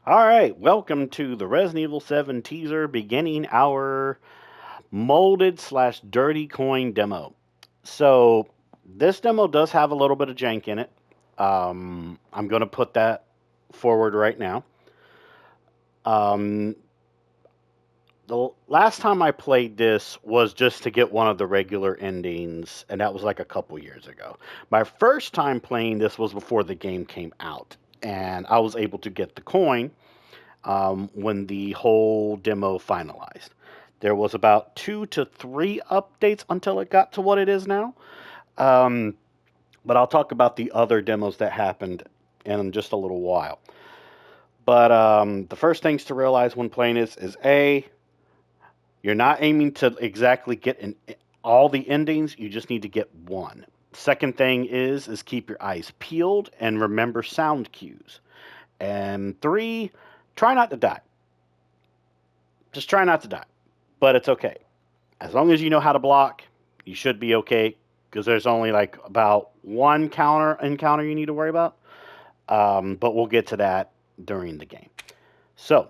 All right, welcome to the Resident Evil 7 teaser beginning our molded slash dirty coin demo. So, this demo does have a little bit of jank in it. I'm going to put that forward right now. Um, the last time I played this was just to get one of the regular endings, and that was like a couple years ago. My first time playing this was before the game came out, and I was able to get the coin when the whole demo finalized. There was about 2 to 3 updates until it got to what it is now. Um, but I'll talk about the other demos that happened in just a little while. But the first things to realize when playing this is A, you're not aiming to exactly get all the endings, you just need to get one. Second thing is keep your eyes peeled and remember sound cues. And 3, try not to die. Just try not to die. But it's okay. As long as you know how to block, you should be okay. Because there's only like about one encounter you need to worry about. But we'll get to that during the game. So,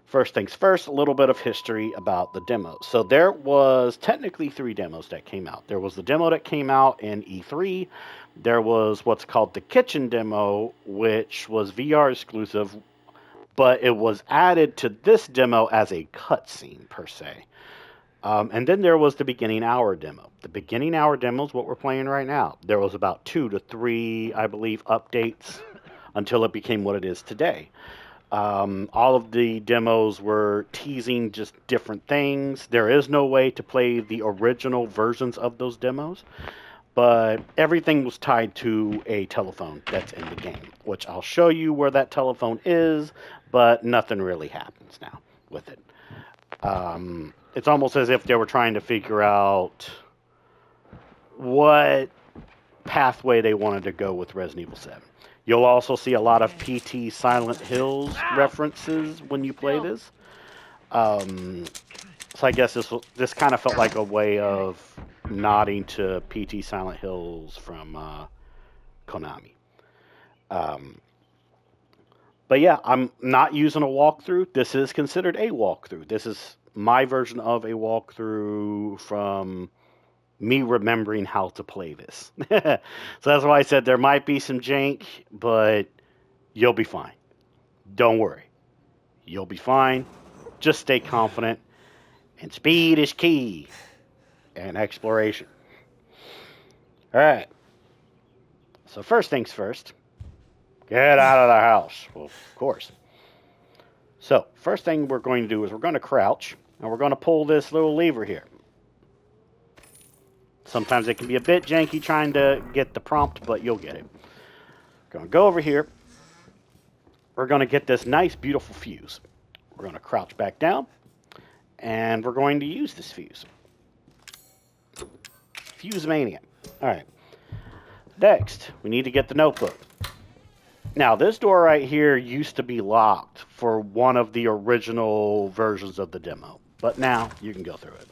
first things first, a little bit of history about the demo. So there was technically 3 demos that came out. There was the demo that came out in E3. There was what's called the kitchen demo, which was VR exclusive, but it was added to this demo as a cutscene per se. And then there was the beginning hour demo. The beginning hour demo is what we're playing right now. There was about 2 to 3, I believe, updates until it became what it is today. All of the demos were teasing just different things. There is no way to play the original versions of those demos, but everything was tied to a telephone that's in the game, which I'll show you where that telephone is, but nothing really happens now with it. It's almost as if they were trying to figure out what pathway they wanted to go with Resident Evil 7. You'll also see a lot of PT Silent Hills references when you play this. So I guess this kind of felt like a way of nodding to PT Silent Hills from Konami. But yeah, I'm not using a walkthrough. This is considered a walkthrough. This is my version of a walkthrough from me remembering how to play this. So that's why I said there might be some jank, but you'll be fine. Don't worry. You'll be fine. Just stay confident. And speed is key. And exploration. All right. So first things first. Get out of the house. Well, of course. So first thing we're going to do is we're going to crouch. And we're going to pull this little lever here. Sometimes it can be a bit janky trying to get the prompt, but you'll get it. Going to go over here. We're going to get this nice, beautiful fuse. We're going to crouch back down, and we're going to use this fuse. Fuse Mania. All right. Next, we need to get the notebook. Now, this door right here used to be locked for one of the original versions of the demo, but now you can go through it.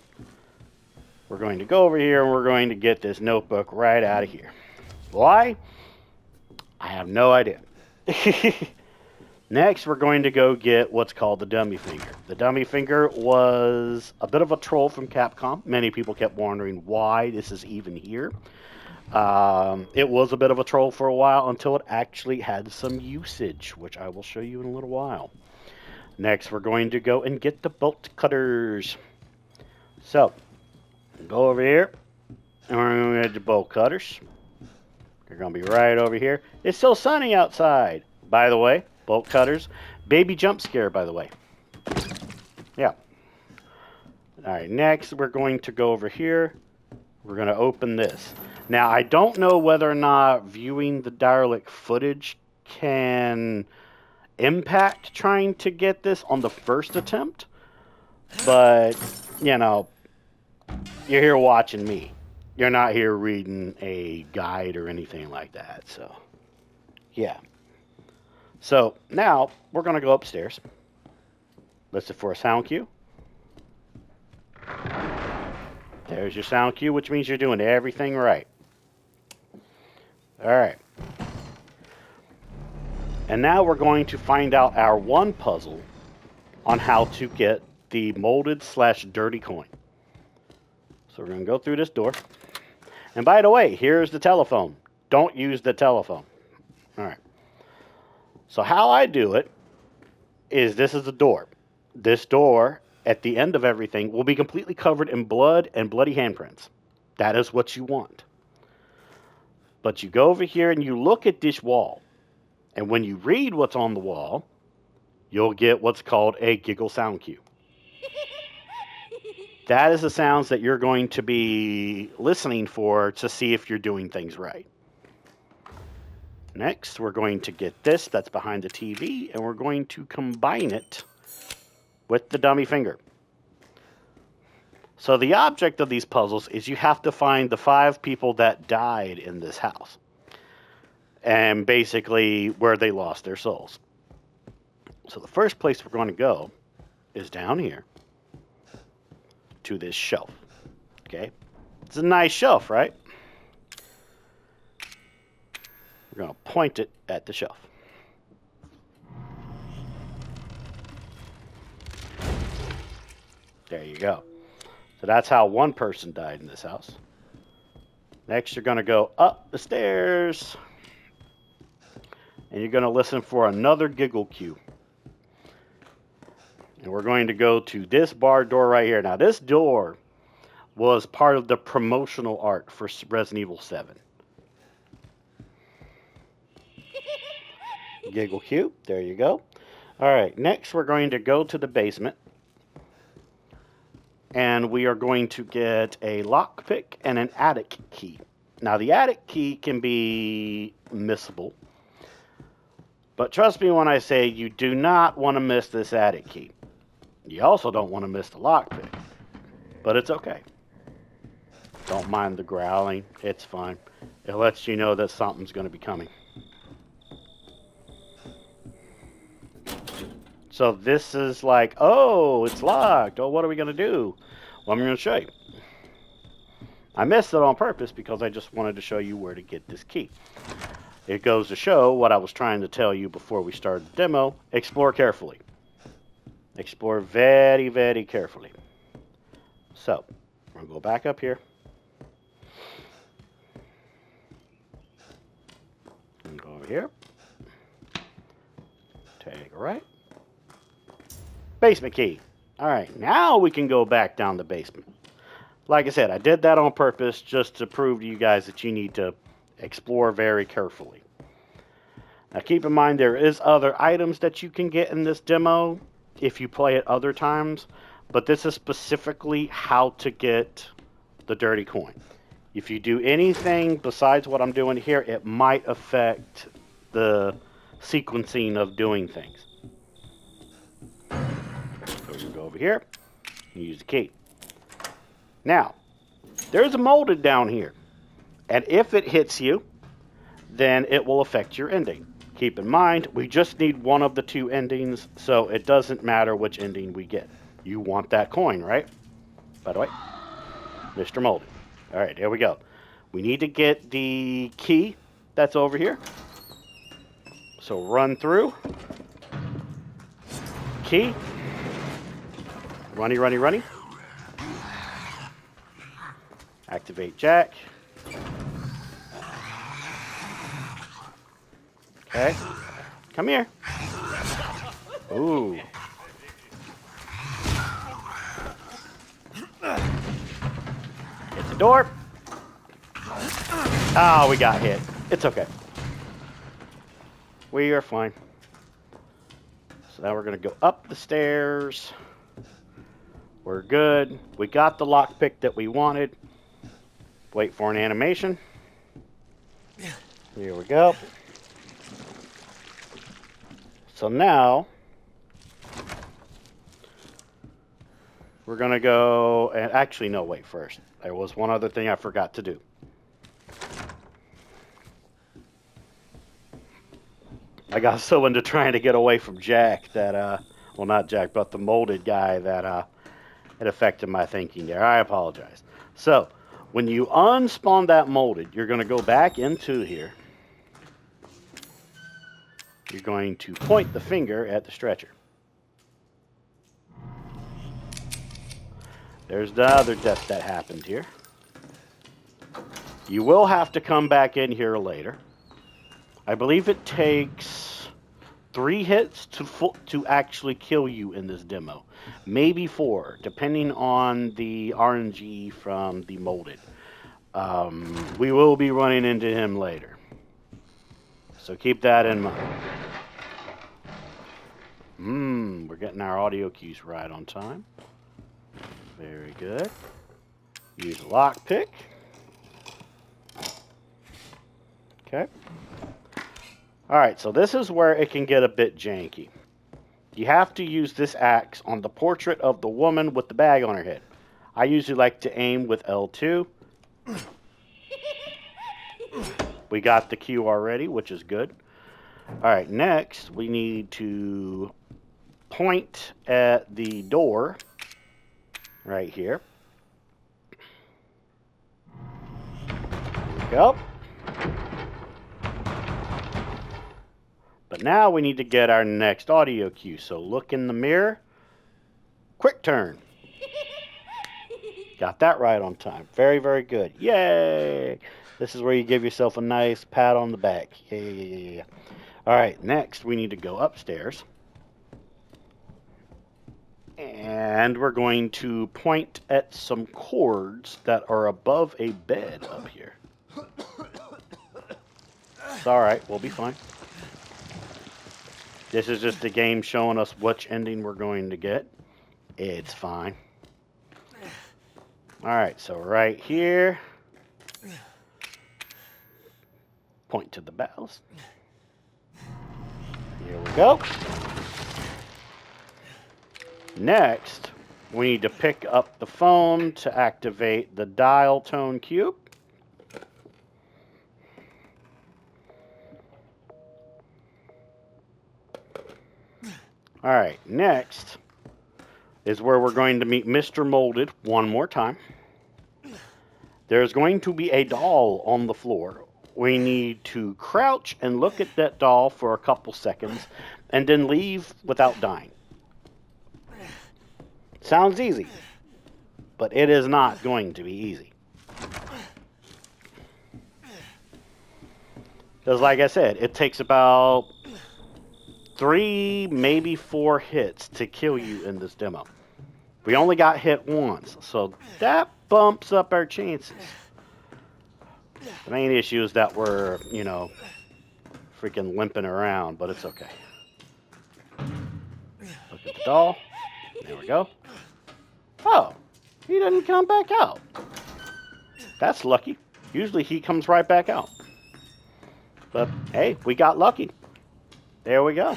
We're going to go over here and we're going to get this notebook right out of here. Why? I have no idea. Next, we're going to go get what's called the dummy finger. The dummy finger was a bit of a troll from Capcom. Many people kept wondering why this is even here. It was a bit of a troll for a while until it actually had some usage, which I will show you in a little while. Next, we're going to go and get the bolt cutters. So, go over here, and we're going to get the bolt cutters. They're going to be right over here. It's still sunny outside, by the way. Bolt cutters. Baby jump scare, by the way. Yeah. All right, next we're going to go over here. We're going to open this. Now, I don't know whether or not viewing the derelict footage can impact trying to get this on the first attempt, but, you know, you're here watching me. You're not here reading a guide or anything like that, so, yeah. So, now, we're going to go upstairs. Listen for a sound cue. There's your sound cue, which means you're doing everything right. All right. And now we're going to find out our one puzzle on how to get the molded / dirty coin. So we're going to go through this door. And by the way, here's the telephone. Don't use the telephone. All right. So how I do it is this is the door. This door, at the end of everything, will be completely covered in blood and bloody handprints. That is what you want. But you go over here and you look at this wall. And when you read what's on the wall, you'll get what's called a giggle sound cue. That is the sounds that you're going to be listening for to see if you're doing things right. Next, we're going to get this that's behind the TV, and we're going to combine it with the dummy finger. So the object of these puzzles is you have to find the 5 people that died in this house. And basically where they lost their souls. So the first place we're going to go is down here to this shelf. Okay? It's a nice shelf, right? We're going to point it at the shelf. There you go. So that's how one person died in this house. Next, you're going to go up the stairs. And you're going to listen for another giggle cue. And we're going to go to this bar door right here. Now, this door was part of the promotional art for Resident Evil 7. Giggle cue. There you go. All right. Next, we're going to go to the basement. And we are going to get a lockpick and an attic key. Now, the attic key can be missable. But trust me when I say you do not want to miss this attic key. You also don't want to miss the lockpick. But it's okay. Don't mind the growling. It's fine. It lets you know that something's going to be coming. So this is like, oh, it's locked. Oh, what are we going to do? Well, I'm going to show you. I missed it on purpose because I just wanted to show you where to get this key. It goes to show what I was trying to tell you before we started the demo. Explore carefully. Explore very, very carefully. So, we're going to go back up here. And go over here. Take a right. Basement key. All right, now we can go back down the basement. Like I said, I did that on purpose just to prove to you guys that you need to explore very carefully. Now keep in mind there is other items that you can get in this demo if you play it other times, but this is specifically how to get the dirty coin. If you do anything besides what I'm doing here, it might affect the sequencing of doing things. So we can go over here and use the key. Now, there's a molded down here, and if it hits you, then it will affect your ending. Keep in mind, we just need one of the 2 endings, so it doesn't matter which ending we get. You want that coin, right? By the way, Mr. Molded. All right, here we go. We need to get the key that's over here. So run through. Key. Runny, runny, runny. Activate Jack. Okay. Come here. Ooh. Hit the door. Oh, we got hit. It's okay. We are fine. So now we're going to go up the stairs. We're good. We got the lockpick that we wanted. Wait for an animation. Here we go. So now, we're going to go, and actually, no, wait first. There was one other thing I forgot to do. I got so into trying to get away from Jack that, well, not Jack, but the molded guy that it affected my thinking there. I apologize. So, when you unspawn that molded, you're going to go back into here. you're going to point the finger at the stretcher. There's the other death that happened here. You will have to come back in here later. I believe it takes 3 hits to actually kill you in this demo. Maybe 4, depending on the RNG from the molded. We will be running into him later. So keep that in mind. We're getting our audio cues right on time. Very good. Use a lockpick. Okay. Alright, so this is where it can get a bit janky. You have to use this axe on the portrait of the woman with the bag on her head. I usually like to aim with L2. We got the cue already, which is good. Alright, next we need to point at the door right here. There we go. But now we need to get our next audio cue. So look in the mirror. Quick turn. Got that right on time. Very, very good. Yay! This is where you give yourself a nice pat on the back. Yeah. All right, next we need to go upstairs. And we're going to point at some cords that are above a bed up here. It's all right. We'll be fine. This is just the game showing us which ending we're going to get. It's fine. Alright, so right here. Point to the bells. Here we go. Next, we need to pick up the phone to activate the dial tone cube. Alright, next is where we're going to meet Mr. Molded one more time. There's going to be a doll on the floor. We need to crouch and look at that doll for a couple seconds and then leave without dying. Sounds easy, but it is not going to be easy. Because like I said, it takes about 3, maybe 4 hits to kill you in this demo. We only got hit once, so that bumps up our chances. The main issue is that we're, freaking limping around, but it's okay. Look at the doll. There we go. Oh, he didn't come back out. That's lucky. Usually he comes right back out. But, hey, we got lucky. There we go.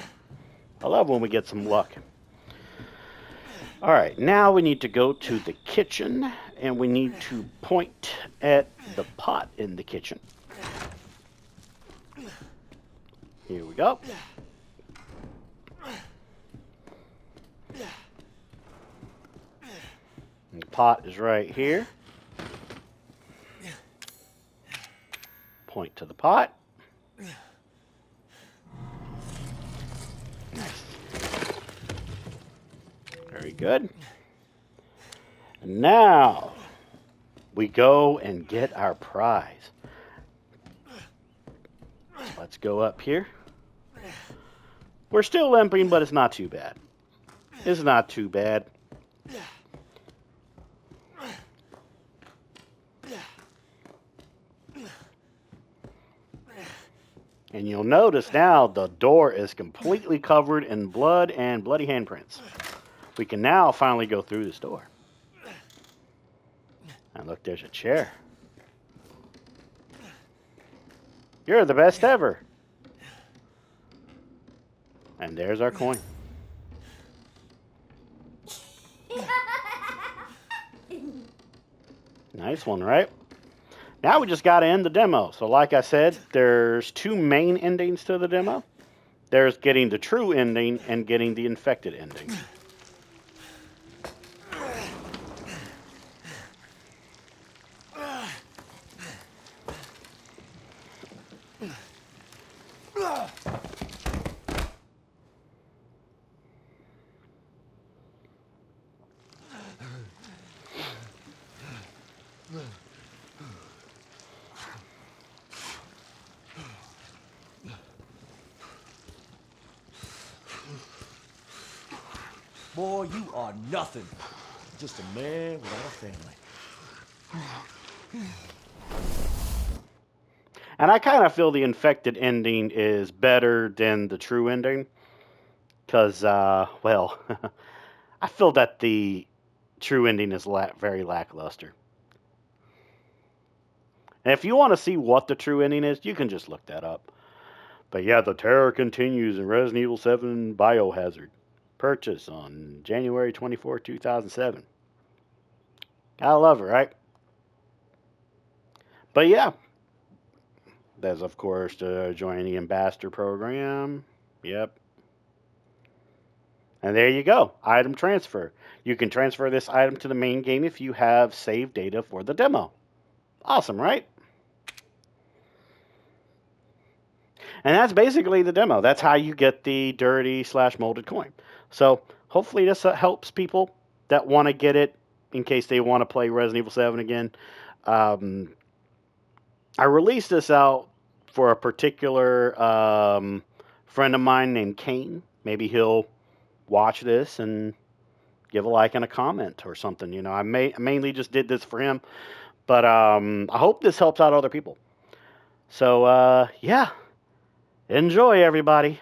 I love when we get some luck. All right, now we need to go to the kitchen, and we need to point at the pot in the kitchen. Here we go. And the pot is right here. Point to the pot. Very good. And now we go and get our prize. Let's go up here. We're still limping, but it's not too bad. It's not too bad. And you'll notice now the door is completely covered in blood and bloody handprints. We can now finally go through this door. And look, there's a chair. You're the best ever. And there's our coin. Nice one, right? Now we just got to end the demo. So like I said, there's 2 main endings to the demo. There's getting the true ending and getting the infected ending. Boy, you are nothing. Just a man without a family. And I kind of feel the infected ending is better than the true ending. Because, well, I feel that the true ending is very lackluster. And if you want to see what the true ending is, you can just look that up. But yeah, the terror continues in Resident Evil 7 Biohazard. Purchase on January 24, 2007. Gotta love it, right? But yeah, there's of course the join the ambassador program. Yep. And there you go. Item transfer. You can transfer this item to the main game if you have saved data for the demo. Awesome, right? And that's basically the demo. That's how you get the dirty/molded coin. So hopefully this helps people that want to get it in case they want to play Resident Evil 7 again. Um, I released this out for a particular friend of mine named Kane. Maybe he'll watch this and give a like and a comment or something. You know, I mainly just did this for him, but I hope this helps out other people. So yeah, enjoy everybody.